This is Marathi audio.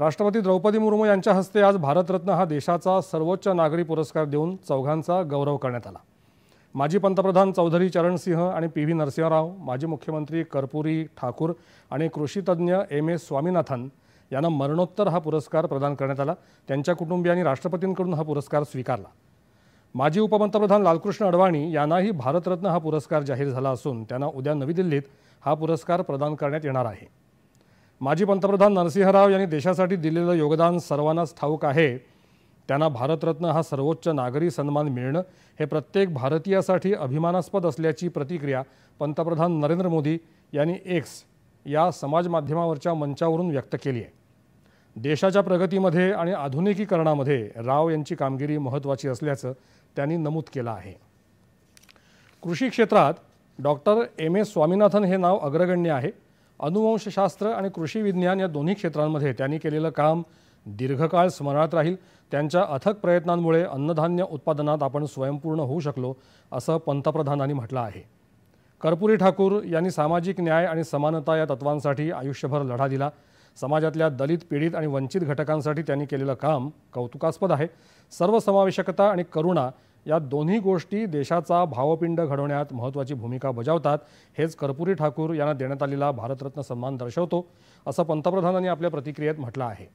राष्ट्रपती द्रौपदी मुर्मू यांच्या हस्ते आज भारतरत्न हा देशाचा सर्वोच्च नागरी पुरस्कार देऊन चौघांचा गौरव करण्यात आला। माजी पंतप्रधान चौधरी चरण सिंह आणि पी.व्ही. नरसिंह राव, माजी मुख्यमंत्री कर्पूरी ठाकूर आणि कृषीतज्ञ एम.एस. स्वामीनाथन यांना मरणोत्तर हा पुरस्कार प्रदान करण्यात आला। त्यांच्या कुटुंबियांनी राष्ट्रपतींकडून हा पुरस्कार स्वीकारला। माजी उपपंतप्रधान लालकृष्ण अडवाणी यांनाही भारतरत्न हा पुरस्कार जाहीर झाला असून त्यांना उद्या नवी दिल्लीत हा पुरस्कार प्रदान करण्यात येणार आहे। माजी पंतप्रधान नरसिंह राव यांनी देशासाठी दिलेलं योगदान सर्वांनाच ठाऊक आहे। त्यांना भारतरत्न हा सर्वोच्च नागरी सन्मान मिळणं हे प्रत्येक भारतीयासाठी अभिमानास्पद असल्याची प्रतिक्रिया पंतप्रधान नरेंद्र मोदी यांनी एक्स या समाज माध्यमावरच्या मंचावरून व्यक्त केली आहे। देशाच्या प्रगतीमध्ये आणि आधुनिकीकरणामध्ये राव यांची कामगिरी महत्त्वाची असल्याचं त्यांनी नमूद केलं आहे। कृषी क्षेत्रात डॉक्टर एम.एस. स्वामीनाथन हे नाव अग्रगण्य आहे। अनुवंशशास्त्र आणि कृषी विज्ञान या दोन्ही क्षेत्रांमध्ये त्यांनी केलेलं काम दीर्घकाळ स्मरणात राहील। त्यांच्या अथक प्रयत्नांमुळे अन्नधान्य उत्पादनात आपण स्वयंपूर्ण होऊ शकलो असं पंतप्रधानांनी म्हटलं आहे। कर्पूरी ठाकूर यांनी सामाजिक न्याय आणि समानता या तत्वांसाठी आयुष्यभर लढा दिला। समाजातल्या दलित, पीडित आणि वंचित घटकांसाठी त्यांनी केलेलं काम कौतुकास्पद आहे। सर्वसमावेशकता आणि करुणा या दोन्ही गोष्टी देशाचा भावपिंड घडवण्यात महत्त्वाची भूमिका बजावतात। हेच कर्पूरी ठाकूर यांना देण्यात आलेला भारतरत्न सन्मान दर्शवतो असं पंतप्रधानांनी आपल्या प्रतिक्रियेत म्हटलं आहे।